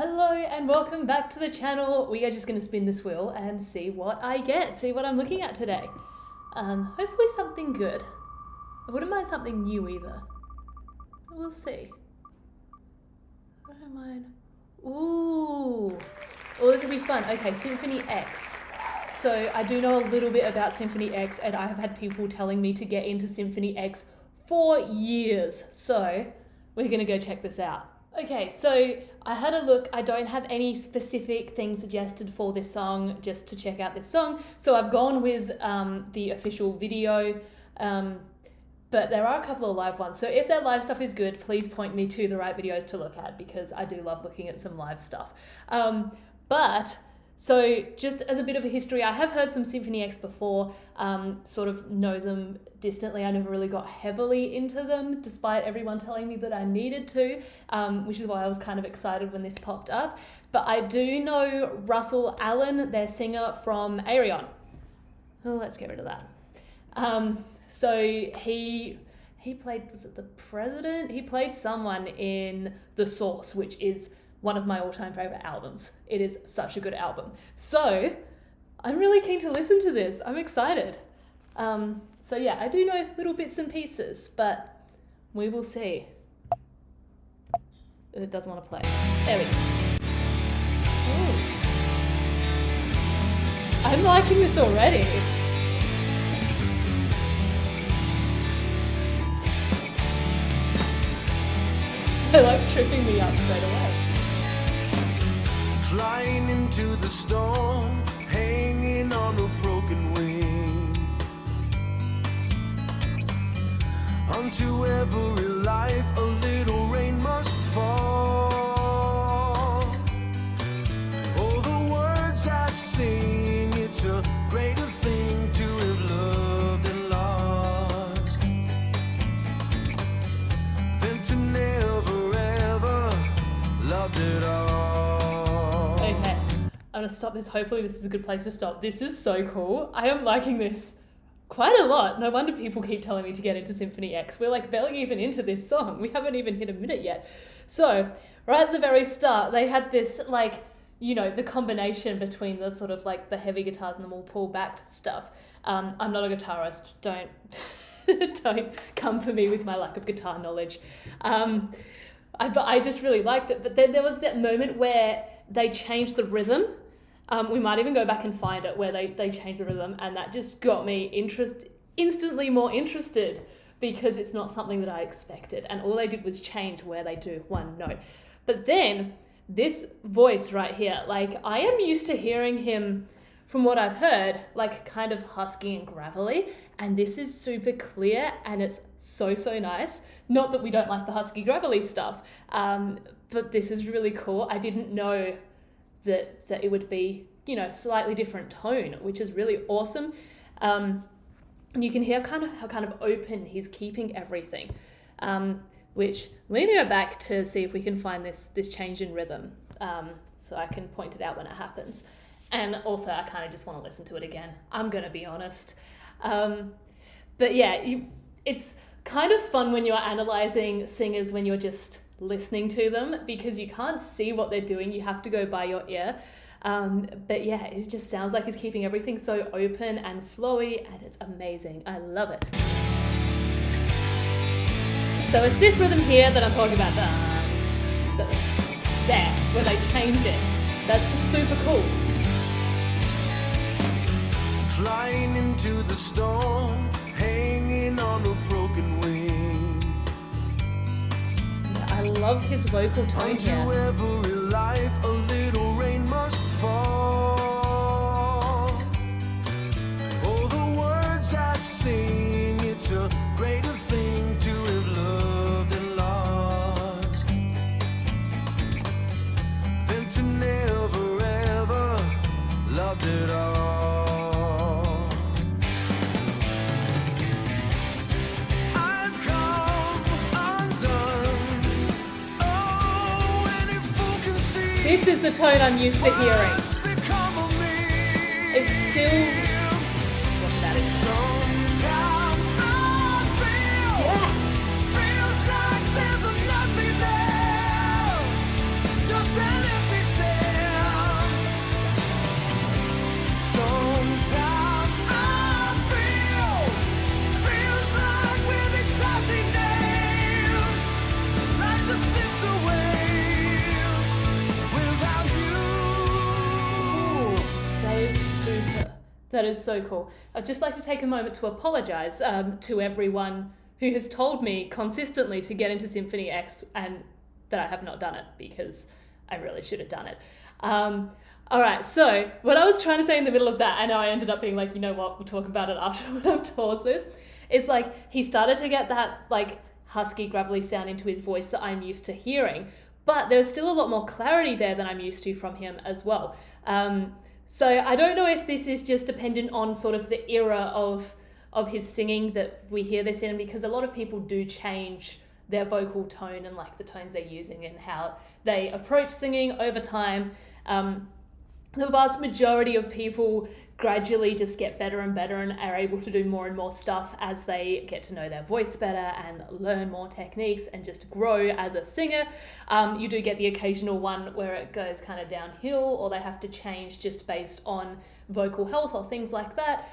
Hello and welcome back to the channel. We are just going to spin this wheel and see what I get, see what I'm looking at today. Hopefully something good. I wouldn't mind something new either. We'll see. I don't mind. Ooh. Oh, this will be fun. Okay, Symphony X. So I do know a little bit about Symphony X and I have had people telling me to get into Symphony X for years. So we're going to go check this out. Okay, so I had a look. I don't have any specific things suggested for this song just to check out this song. So I've gone with the official video, but there are a couple of live ones. So if their live stuff is good, please point me to the right videos to look at because I do love looking at some live stuff. So just as a bit of a history, I have heard some Symphony X before, sort of know them distantly. I never really got heavily into them, despite everyone telling me that I needed to, which is why I was kind of excited when this popped up. But I do know Russell Allen, their singer from Ayreon. Oh, let's get rid of that. So he played, was it the president? He played someone in The Source, which is one of my all-time favorite albums. It is such a good album. So I'm really keen to listen to this. I'm excited. So yeah, I do know little bits and pieces, but we will see. It doesn't want to play. There we go. Ooh. I'm liking this already. They're like tripping me up straight away. Flying into the storm, hanging on a broken wing. Unto every life a little rain must fall. Oh, the words I sing, it's a greater thing to have loved and lost than to never ever loved at all. I'm gonna stop this. Hopefully this is a good place to stop. This is so cool. I am liking this quite a lot. No wonder people keep telling me to get into Symphony X. We're like barely even into this song. We haven't even hit a minute yet. So right at the very start, they had this like, you know, the combination between the sort of like the heavy guitars and the more pull back stuff. I'm not a guitarist. Don't come for me with my lack of guitar knowledge. I just really liked it. But then there was that moment where they changed the rhythm. We might even go back and find it where they changed the rhythm, and that just got me instantly more interested because it's not something that I expected. And all they did was change where they do one note. But then this voice right here, like I am used to hearing him from what I've heard, like kind of husky and gravelly, and this is super clear and it's so nice. Not that we don't like the husky gravelly stuff, but this is really cool. I didn't know that it would be, you know, slightly different tone, which is really awesome. And you can hear how kind of open he's keeping everything, which we're gonna go back to see if we can find this change in rhythm, so I can point it out when it happens. And also I kind of just want to listen to it again. I'm gonna be honest. But yeah, it's kind of fun when you're analyzing singers when you're just listening to them because you can't see what they're doing. You have to go by your ear. But yeah, it just sounds like he's keeping everything so open and flowy, and it's amazing. I love it. So it's this rhythm here that I'm talking about. There, where they change it. That's just super cool. Flying into the storm, hanging on a broken wing. I love his vocal tone here. Unto every life a little rain must fall. Oh, the words I sing, it's a greater thing to have loved and lost than to never ever loved at all. This is the tone I'm used to hearing. It's still... What that is. Yes! Feels like there's nothing there. Just an empty That is so cool. I'd just like to take a moment to apologise to everyone who has told me consistently to get into Symphony X and that I have not done it, because I really should have done it. All right, so what I was trying to say in the middle of that, I know I ended up being like, you know what, we'll talk about it after when I'm towards this, is like he started to get that like husky, gravelly sound into his voice that I'm used to hearing, but there's still a lot more clarity there than I'm used to from him as well. So I don't know if this is just dependent on sort of the era of his singing that we hear this in, because a lot of people do change their vocal tone and like the tones they're using and how they approach singing over time. The vast majority of people gradually just get better and better and are able to do more and more stuff as they get to know their voice better and learn more techniques and just grow as a singer. You do get the occasional one where it goes kind of downhill, or they have to change just based on vocal health or things like that.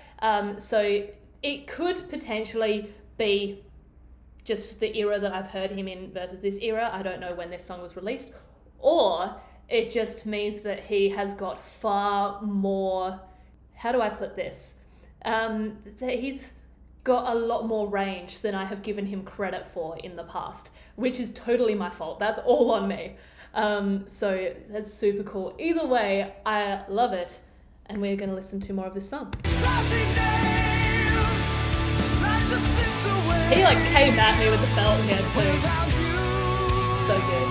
So it could potentially be just the era that I've heard him in versus this era. I don't know when this song was released. Or it just means that he has got far more, how do I put this? That he's got a lot more range than I have given him credit for in the past, which is totally my fault. That's all on me. So that's super cool. Either way, I love it. And we're going to listen to more of this song. He like came at me with the belt here too. So good.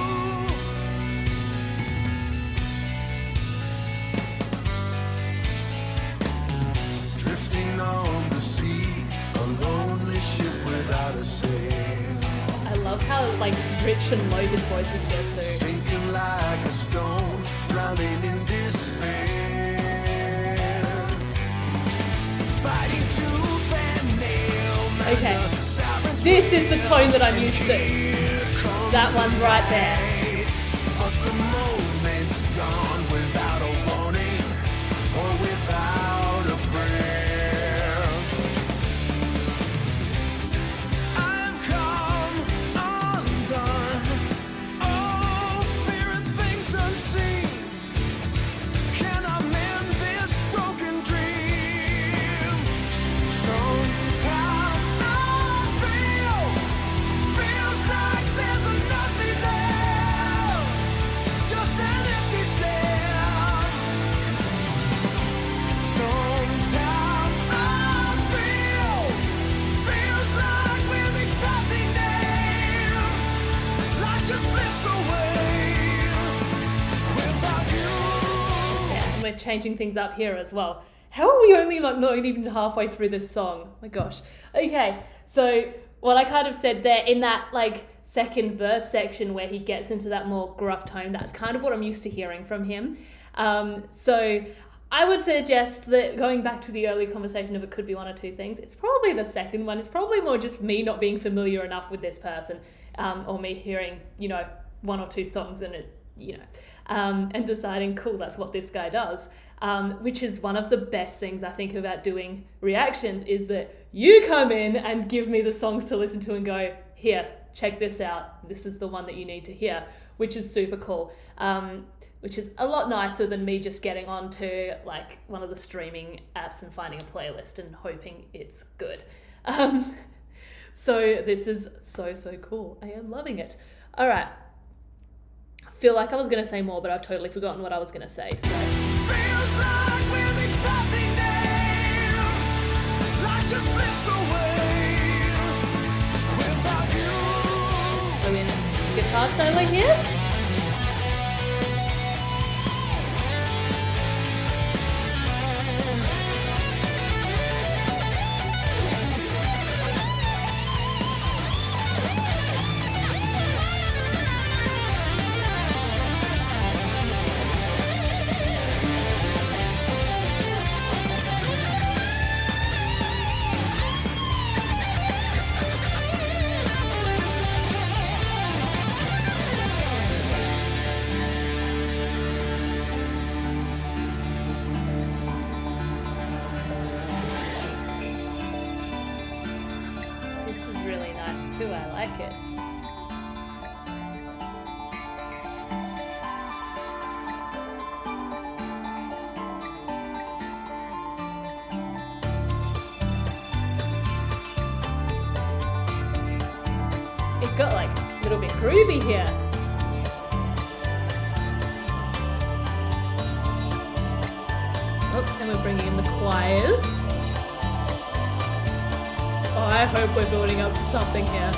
Drifting on the sea, a lonely ship without a sail. I love how like rich and low his voice is here too. Sinking like a stone, drowning in despair. Fighting tooth and nail. Okay, this is the tone that I'm used to. That one right there. But the moment's gone without a warning or without a prayer. I've come undone. Oh, fear and things unseen. Can I mend this broken dream? Sometimes I feels like there's nothing there, just an empty stare. Sometimes I feels like with each passing day, life just slips away without you. Yeah, and we're changing things up here as well. How are we only like not even halfway through this song? My gosh. Okay, so what I kind of said there in that like second verse section where he gets into that more gruff tone, that's kind of what I'm used to hearing from him. So I would suggest that going back to the early conversation of it could be one or two things. It's probably the second one. It's probably more just me not being familiar enough with this person, or me hearing, you know, one or two songs and it, you know, and deciding, cool, that's what this guy does. Which is one of the best things I think about doing reactions, is that you come in and give me the songs to listen to and go, here, check this out. This is the one that you need to hear, which is super cool. Which is a lot nicer than me just getting onto like one of the streaming apps and finding a playlist and hoping it's good. So this is so cool. I am loving it. All right. I feel like I was going to say more, but I've totally forgotten what I was going to say. So. Feels like with each passing day, life just slips away without you. Are we in a guitar solo here? Too, I like it. got like a little bit groovy here. Oh, and we're bringing in the choirs. Oh, I hope we're building up to something here.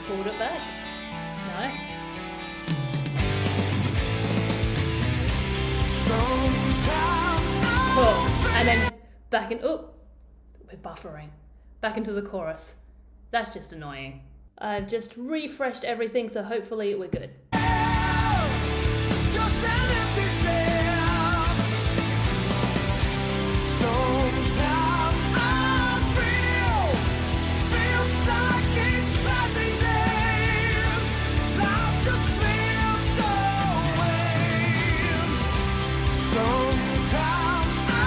Pulled it back. Nice. Cool. And then back in. Oh, we're buffering. Back into the chorus. That's just annoying. I've just refreshed everything, so hopefully we're good. Just an empty stare. Sometimes I feels like it's passing day. Life just slips away. Sometimes I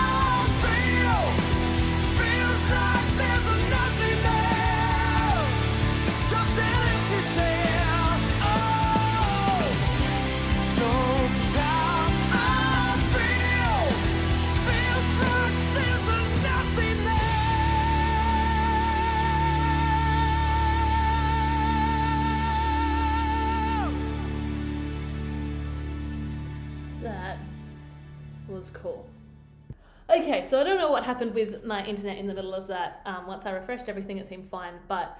feels like there's nothing there. Just an empty stare. Oh. Sometimes I feels like there's nothing there. That was cool. Okay, so I don't know what happened with my internet in the middle of that. Once I refreshed everything, it seemed fine, but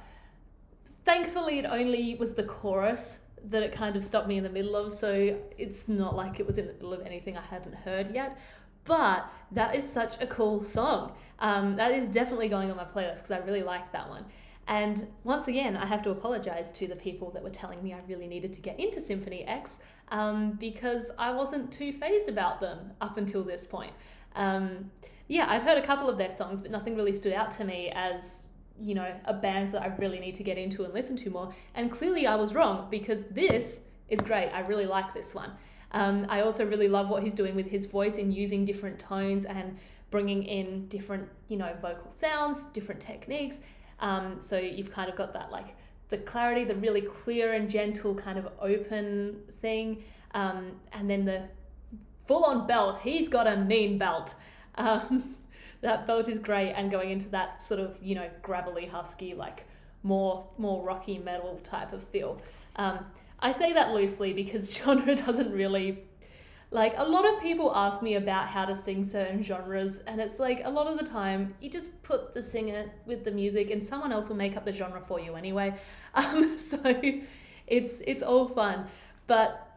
thankfully it only was the chorus that it kind of stopped me in the middle of, so it's not like it was in the middle of anything I hadn't heard yet. But that is such a cool song. That is definitely going on my playlist because I really like that one. And once again, I have to apologize to the people that were telling me I really needed to get into Symphony X because I wasn't too fazed about them up until this point. Yeah, I'd heard a couple of their songs, but nothing really stood out to me as, you know, a band that I really need to get into and listen to more. And clearly I was wrong because this is great. I really like this one. I also really love what he's doing with his voice in using different tones and bringing in different, you know, vocal sounds, different techniques. So you've kind of got that, like, the clarity, the really clear and gentle kind of open thing. And then the full-on belt. He's got a mean belt. That belt is great, and going into that sort of, you know, gravelly, husky, like more rocky metal type of feel. I say that loosely because genre doesn't really, like, a lot of people ask me about how to sing certain genres, and it's like a lot of the time you just put the singer with the music and someone else will make up the genre for you anyway. So it's all fun. But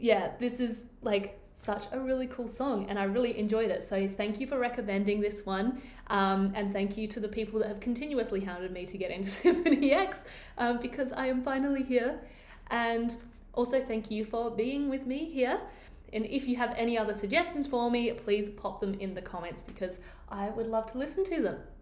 yeah, this is like such a really cool song and I really enjoyed it. So thank you for recommending this one. And thank you to the people that have continuously hounded me to get into Symphony X because I am finally here. And also thank you for being with me here. And if you have any other suggestions for me, please pop them in the comments because I would love to listen to them.